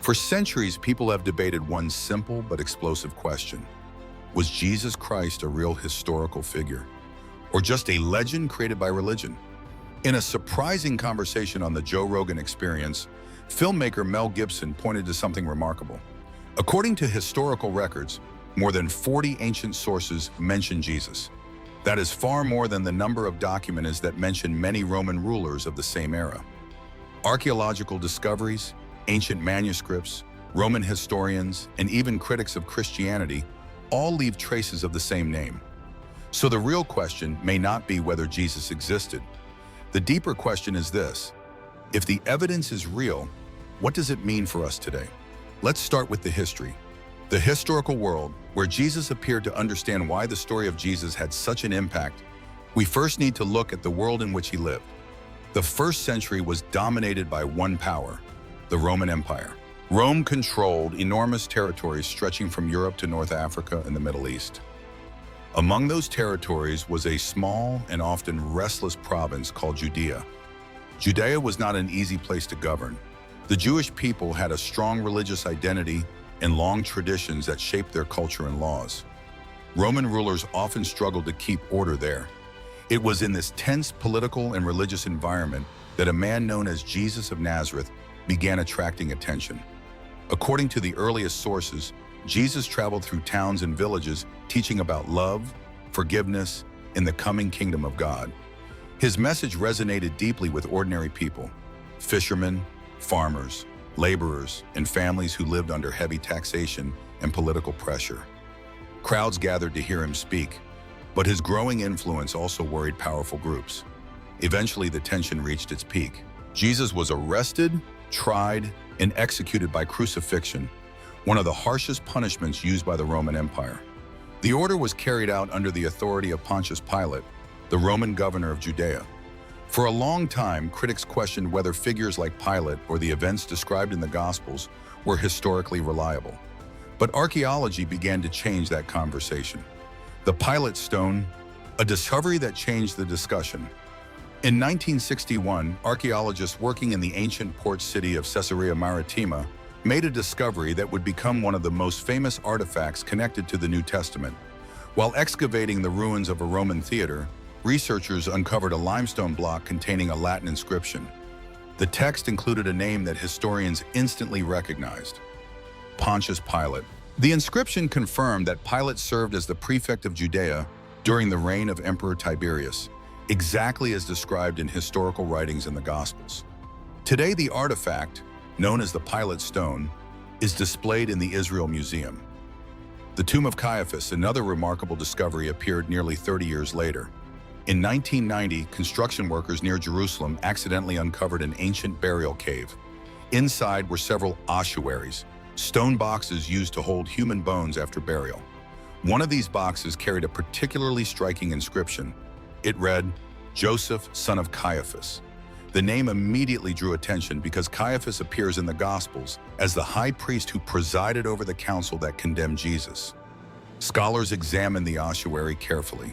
For centuries, people have debated one simple but explosive question. Was Jesus Christ a real historical figure, or just a legend created by religion? In a surprising conversation on the Joe Rogan Experience, filmmaker Mel Gibson pointed to something remarkable. According to historical records, more than 40 ancient sources mention Jesus. That is far more than the number of documents that mention many Roman rulers of the same era. Archaeological discoveries, ancient manuscripts, Roman historians, and even critics of Christianity all leave traces of the same name. So the real question may not be whether Jesus existed. The deeper question is this: if the evidence is real, what does it mean for us today? Let's start with the history. The historical world, where Jesus appeared. To understand why the story of Jesus had such an impact, we first need to look at the world in which he lived. The first century was dominated by one power, the Roman Empire. Rome controlled enormous territories stretching from Europe to North Africa and the Middle East. Among those territories was a small and often restless province called Judea. Judea was not an easy place to govern. The Jewish people had a strong religious identity and long traditions that shaped their culture and laws. Roman rulers often struggled to keep order there. It was in this tense political and religious environment that a man known as Jesus of Nazareth began attracting attention. According to the earliest sources, Jesus traveled through towns and villages teaching about love, forgiveness, and the coming kingdom of God. His message resonated deeply with ordinary people, fishermen, farmers, laborers, and families who lived under heavy taxation and political pressure. Crowds gathered to hear him speak, but his growing influence also worried powerful groups. Eventually, the tension reached its peak. Jesus was arrested, tried, and executed by crucifixion, one of the harshest punishments used by the Roman Empire. The order was carried out under the authority of Pontius Pilate, the Roman governor of Judea. For a long time, critics questioned whether figures like Pilate or the events described in the Gospels were historically reliable. But archaeology began to change that conversation. The Pilate stone, a discovery that changed the discussion. In 1961, archaeologists working in the ancient port city of Caesarea Maritima made a discovery that would become one of the most famous artifacts connected to the New Testament. While excavating the ruins of a Roman theater, researchers uncovered a limestone block containing a Latin inscription. The text included a name that historians instantly recognized: Pontius Pilate. The inscription confirmed that Pilate served as the prefect of Judea during the reign of Emperor Tiberius, exactly as described in historical writings in the Gospels. Today, the artifact, known as the Pilate Stone, is displayed in the Israel Museum. The tomb of Caiaphas, another remarkable discovery, appeared nearly 30 years later. In 1990, construction workers near Jerusalem accidentally uncovered an ancient burial cave. Inside were several ossuaries, stone boxes used to hold human bones after burial. One of these boxes carried a particularly striking inscription. It read, "Joseph, son of Caiaphas." The name immediately drew attention because Caiaphas appears in the Gospels as the high priest who presided over the council that condemned Jesus. Scholars examined the ossuary carefully.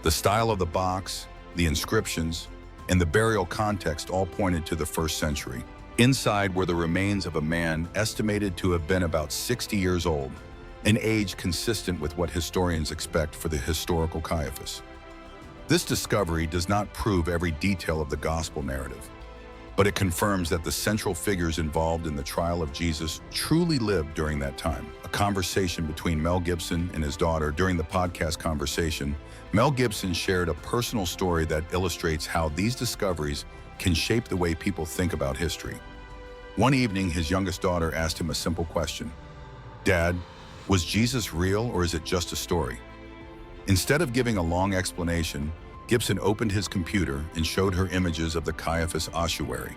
The style of the box, the inscriptions, and the burial context all pointed to the first century. Inside were the remains of a man estimated to have been about 60 years old, an age consistent with what historians expect for the historical Caiaphas. This discovery does not prove every detail of the gospel narrative, but it confirms that the central figures involved in the trial of Jesus truly lived during that time. A conversation between Mel Gibson and his daughter. During the podcast conversation, Mel Gibson shared a personal story that illustrates how these discoveries can shape the way people think about history. One evening, his youngest daughter asked him a simple question: "Dad, was Jesus real, or is it just a story?" Instead of giving a long explanation, Gibson opened his computer and showed her images of the Caiaphas ossuary.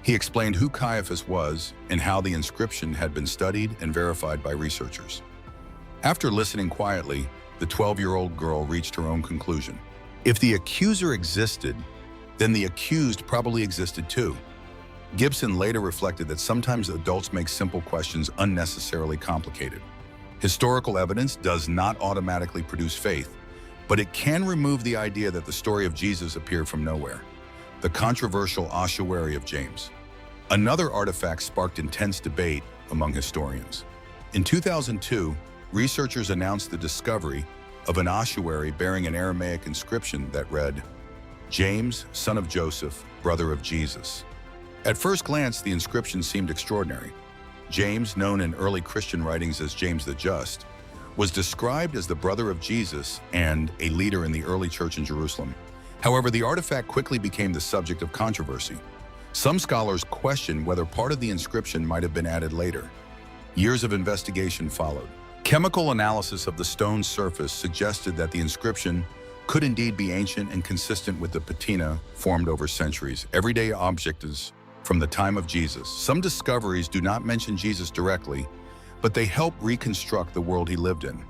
He explained who Caiaphas was and how the inscription had been studied and verified by researchers. After listening quietly, the 12-year-old girl reached her own conclusion. If the accuser existed, then the accused probably existed too. Gibson later reflected that sometimes adults make simple questions unnecessarily complicated. Historical evidence does not automatically produce faith, but it can remove the idea that the story of Jesus appeared from nowhere. The controversial ossuary of James. Another artifact sparked intense debate among historians. In 2002, researchers announced the discovery of an ossuary bearing an Aramaic inscription that read, "James, son of Joseph, brother of Jesus." At first glance, the inscription seemed extraordinary. James, known in early Christian writings as James the Just, was described as the brother of Jesus and a leader in the early church in Jerusalem. However, the artifact quickly became the subject of controversy. Some scholars question whether part of the inscription might have been added later. Years of investigation followed. Chemical analysis of the stone's surface suggested that the inscription could indeed be ancient and consistent with the patina formed over centuries, everyday objects from the time of Jesus. Some discoveries do not mention Jesus directly, but they help reconstruct the world he lived in.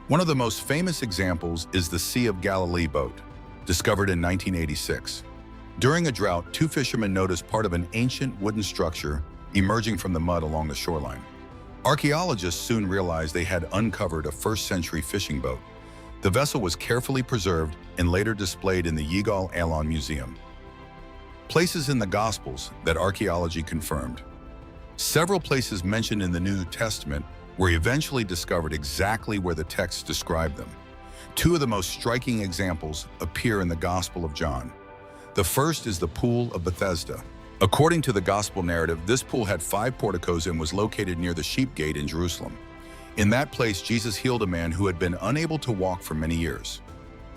One of the most famous examples is the Sea of Galilee boat, discovered in 1986. During a drought, two fishermen noticed part of an ancient wooden structure emerging from the mud along the shoreline. Archaeologists soon realized they had uncovered a first-century fishing boat. The vessel was carefully preserved and later displayed in the Yigal Allon Museum. Places in the Gospels that archaeology confirmed. Several places mentioned in the New Testament were eventually discovered exactly where the text described them. Two of the most striking examples appear in the Gospel of John. The first is the Pool of Bethesda. According to the Gospel narrative, this pool had 5 porticos and was located near the Sheep Gate in Jerusalem. In that place, Jesus healed a man who had been unable to walk for many years.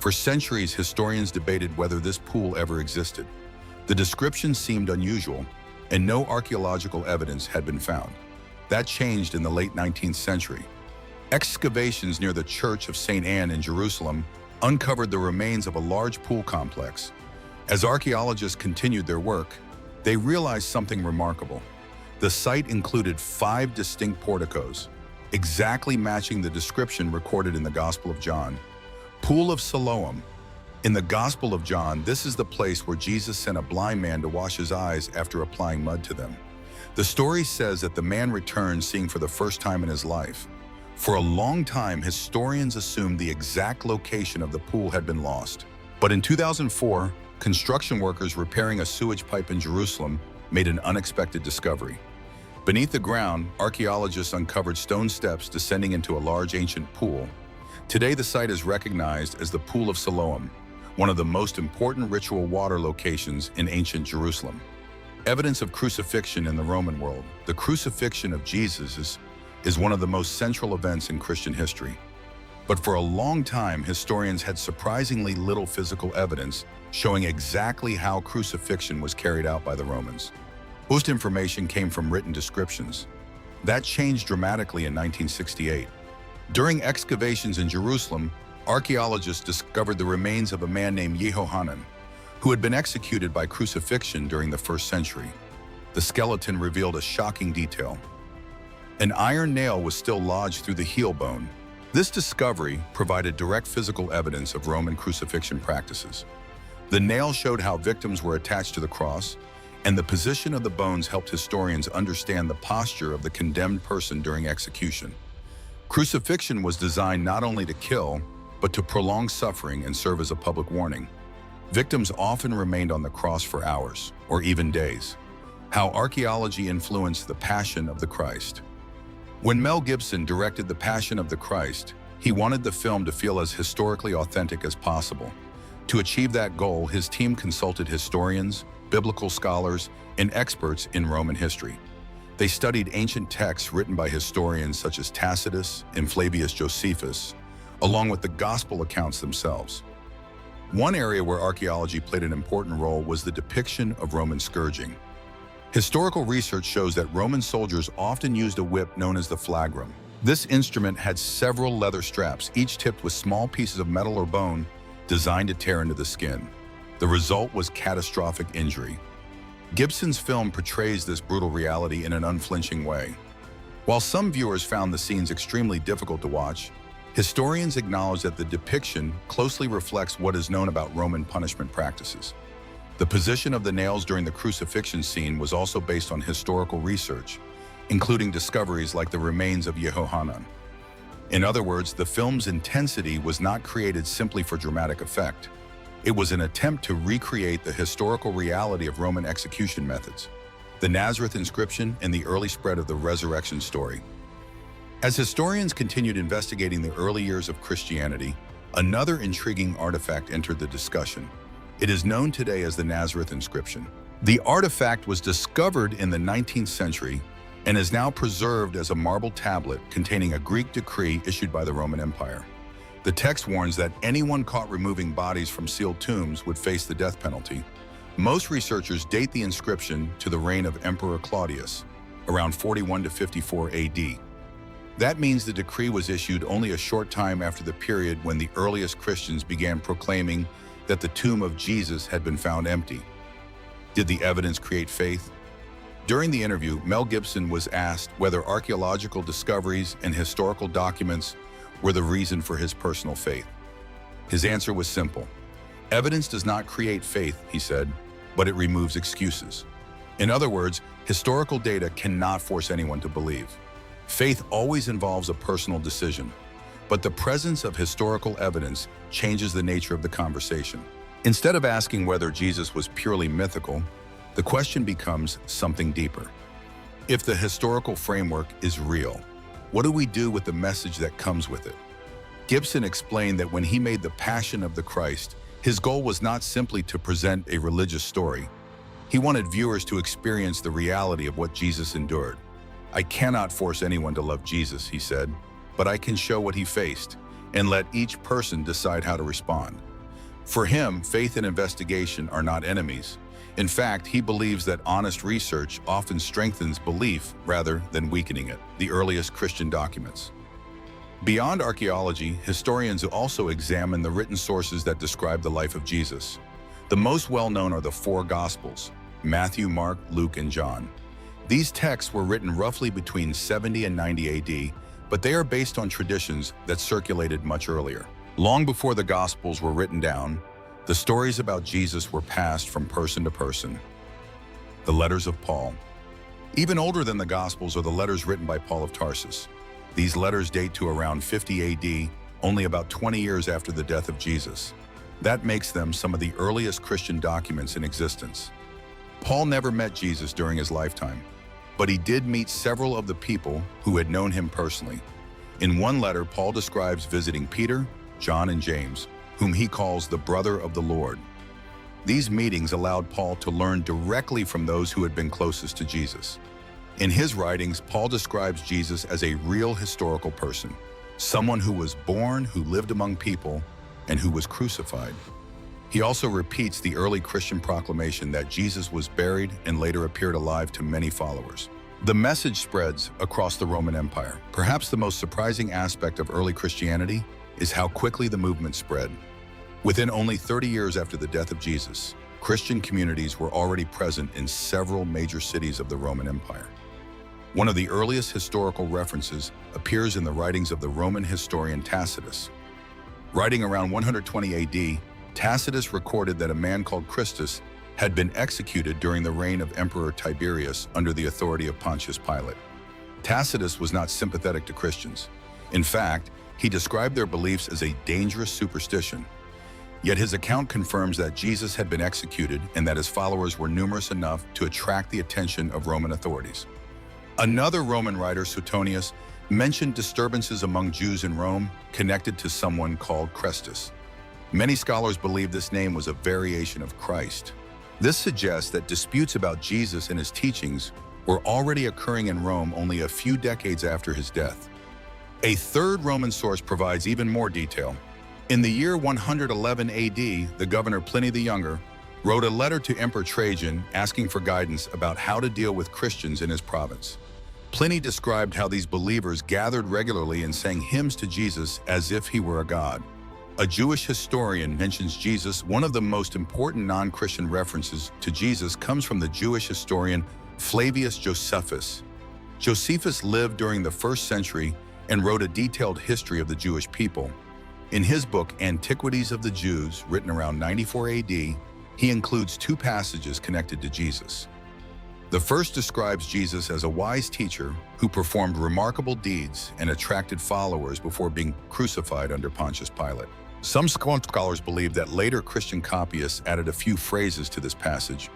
For centuries, historians debated whether this pool ever existed. The description seemed unusual, and no archaeological evidence had been found. That changed in the late 19th century. Excavations near the Church of St. Anne in Jerusalem uncovered the remains of a large pool complex. As archaeologists continued their work, they realized something remarkable. The site included 5 distinct porticos, exactly matching the description recorded in the Gospel of John. Pool of Siloam. In the Gospel of John, this is the place where Jesus sent a blind man to wash his eyes after applying mud to them. The story says that the man returned seeing for the first time in his life. For a long time, historians assumed the exact location of the pool had been lost. But in 2004, construction workers repairing a sewage pipe in Jerusalem made an unexpected discovery. Beneath the ground, archaeologists uncovered stone steps descending into a large ancient pool. Today, the site is recognized as the Pool of Siloam, one of the most important ritual water locations in ancient Jerusalem. Evidence of crucifixion in the Roman world. The crucifixion of Jesus is one of the most central events in Christian history. But for a long time, historians had surprisingly little physical evidence showing exactly how crucifixion was carried out by the Romans. Most information came from written descriptions. That changed dramatically in 1968. During excavations in Jerusalem, archaeologists discovered the remains of a man named Yehohanan, who had been executed by crucifixion during the 1st century. The skeleton revealed a shocking detail. An iron nail was still lodged through the heel bone. This discovery provided direct physical evidence of Roman crucifixion practices. The nail showed how victims were attached to the cross, and the position of the bones helped historians understand the posture of the condemned person during execution. Crucifixion was designed not only to kill, but to prolong suffering and serve as a public warning. Victims often remained on the cross for hours, or even days. How archaeology influenced the Passion of the Christ. When Mel Gibson directed The Passion of the Christ, he wanted the film to feel as historically authentic as possible. To achieve that goal, his team consulted historians, biblical scholars, and experts in Roman history. They studied ancient texts written by historians such as Tacitus and Flavius Josephus, along with the gospel accounts themselves. One area where archaeology played an important role was the depiction of Roman scourging. Historical research shows that Roman soldiers often used a whip known as the flagrum. This instrument had several leather straps, each tipped with small pieces of metal or bone designed to tear into the skin. The result was catastrophic injury. Gibson's film portrays this brutal reality in an unflinching way. While some viewers found the scenes extremely difficult to watch, historians acknowledge that the depiction closely reflects what is known about Roman punishment practices. The position of the nails during the crucifixion scene was also based on historical research, including discoveries like the remains of Yehohanan. In other words, the film's intensity was not created simply for dramatic effect. It was an attempt to recreate the historical reality of Roman execution methods. the Nazareth inscription, and the early spread of the resurrection story. As historians continued investigating the early years of Christianity, another intriguing artifact entered the discussion. It is known today as the Nazareth inscription. The artifact was discovered in the 19th century and is now preserved as a marble tablet containing a Greek decree issued by the Roman Empire. The text warns that anyone caught removing bodies from sealed tombs would face the death penalty. Most researchers date the inscription to the reign of Emperor Claudius, around 41 to 54 AD. That means the decree was issued only a short time after the period when the earliest Christians began proclaiming that the tomb of Jesus had been found empty. Did the evidence create faith? During the interview, Mel Gibson was asked whether archaeological discoveries and historical documents were the reason for his personal faith. His answer was simple. Evidence does not create faith, he said, but it removes excuses. In other words, historical data cannot force anyone to believe. Faith always involves a personal decision, but the presence of historical evidence changes the nature of the conversation. Instead of asking whether Jesus was purely mythical, the question becomes something deeper. If the historical framework is real, what do we do with the message that comes with it? Gibson explained that when he made The Passion of the Christ, his goal was not simply to present a religious story. He wanted viewers to experience the reality of what Jesus endured. I cannot force anyone to love Jesus, he said, but I can show what he faced and let each person decide how to respond. For him, faith and investigation are not enemies. In fact, he believes that honest research often strengthens belief rather than weakening it. The earliest Christian documents. Beyond archaeology, historians also examine the written sources that describe the life of Jesus. The most well-known are the four Gospels: Matthew, Mark, Luke, and John. These texts were written roughly between 70 and 90 AD, but they are based on traditions that circulated much earlier. Long before the Gospels were written down, the stories about Jesus were passed from person to person. The letters of Paul. Even older than the Gospels are the letters written by Paul of Tarsus. These letters date to around 50 AD, only about 20 years after the death of Jesus. That makes them some of the earliest Christian documents in existence. Paul never met Jesus during his lifetime, but he did meet several of the people who had known him personally. In one letter, Paul describes visiting Peter, John, and James, whom he calls the brother of the Lord. These meetings allowed Paul to learn directly from those who had been closest to Jesus. In his writings, Paul describes Jesus as a real historical person, someone who was born, who lived among people, and who was crucified. He also repeats the early Christian proclamation that Jesus was buried and later appeared alive to many followers. The message spreads across the Roman Empire. Perhaps the most surprising aspect of early Christianity is how quickly the movement spread. Within only 30 years after the death of Jesus, Christian communities were already present in several major cities of the Roman Empire. One of the earliest historical references appears in the writings of the Roman historian Tacitus. Writing around 120 AD, Tacitus recorded that a man called Christus had been executed during the reign of Emperor Tiberius under the authority of Pontius Pilate. Tacitus was not sympathetic to Christians. In fact, he described their beliefs as a dangerous superstition. Yet his account confirms that Jesus had been executed and that his followers were numerous enough to attract the attention of Roman authorities. Another Roman writer, Suetonius, mentioned disturbances among Jews in Rome connected to someone called Christus. Many scholars believe this name was a variation of Christ. This suggests that disputes about Jesus and his teachings were already occurring in Rome only a few decades after his death. A third Roman source provides even more detail. In the year 111 AD, the governor Pliny the Younger wrote a letter to Emperor Trajan asking for guidance about how to deal with Christians in his province. Pliny described how these believers gathered regularly and sang hymns to Jesus as if he were a god. A Jewish historian mentions Jesus. One of the most important non-Christian references to Jesus comes from the Jewish historian Flavius Josephus. Josephus lived during the 1st century and wrote a detailed history of the Jewish people. In his book, Antiquities of the Jews, written around 94 AD, he includes 2 passages connected to Jesus. The first describes Jesus as a wise teacher who performed remarkable deeds and attracted followers before being crucified under Pontius Pilate. Some scholars believe that later Christian copyists added a few phrases to this passage.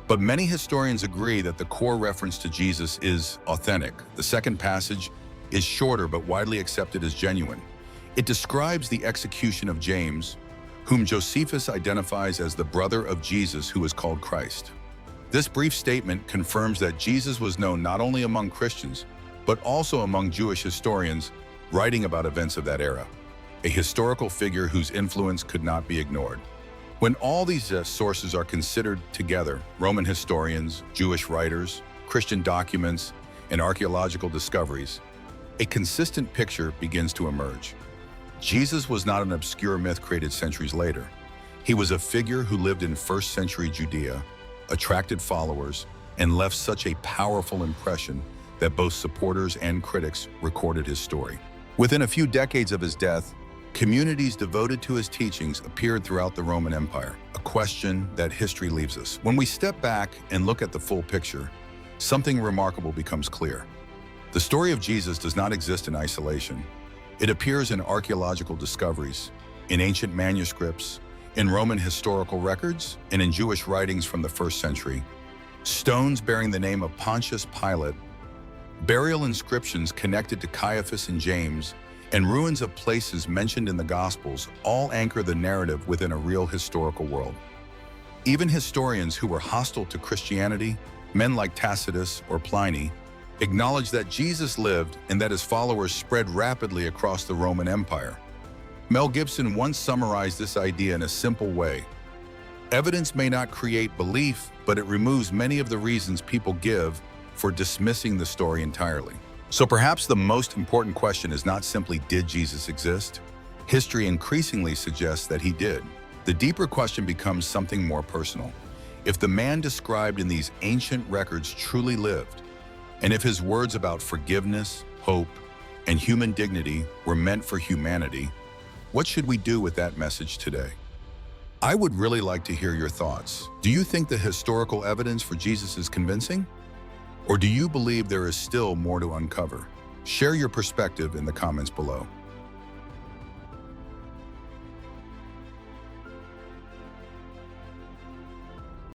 But many historians agree that the core reference to Jesus is authentic. The second passage is shorter but widely accepted as genuine. It describes the execution of James, whom Josephus identifies as the brother of Jesus who is called Christ. This brief statement confirms that Jesus was known not only among Christians, but also among Jewish historians writing about events of that era, a historical figure whose influence could not be ignored. When all these sources are considered together, Roman historians, Jewish writers, Christian documents, and archaeological discoveries, a consistent picture begins to emerge. Jesus was not an obscure myth created centuries later. He was a figure who lived in first century Judea, attracted followers, and left such a powerful impression that both supporters and critics recorded his story. Within a few decades of his death, communities devoted to his teachings appeared throughout the Roman Empire, a question that history leaves us. When we step back and look at the full picture, something remarkable becomes clear. The story of Jesus does not exist in isolation. It appears in archaeological discoveries, in ancient manuscripts, in Roman historical records, and in Jewish writings from the first century. Stones bearing the name of Pontius Pilate, burial inscriptions connected to Caiaphas and James, and ruins of places mentioned in the Gospels all anchor the narrative within a real historical world. Even historians who were hostile to Christianity, men like Tacitus or Pliny, acknowledge that Jesus lived and that his followers spread rapidly across the Roman Empire. Mel Gibson once summarized this idea in a simple way. Evidence may not create belief, but it removes many of the reasons people give for dismissing the story entirely. So perhaps the most important question is not simply, did Jesus exist? History increasingly suggests that he did. The deeper question becomes something more personal. If the man described in these ancient records truly lived, and if his words about forgiveness, hope, and human dignity were meant for humanity, what should we do with that message today? I would really like to hear your thoughts. Do you think the historical evidence for Jesus is convincing? Or do you believe there is still more to uncover? Share your perspective in the comments below.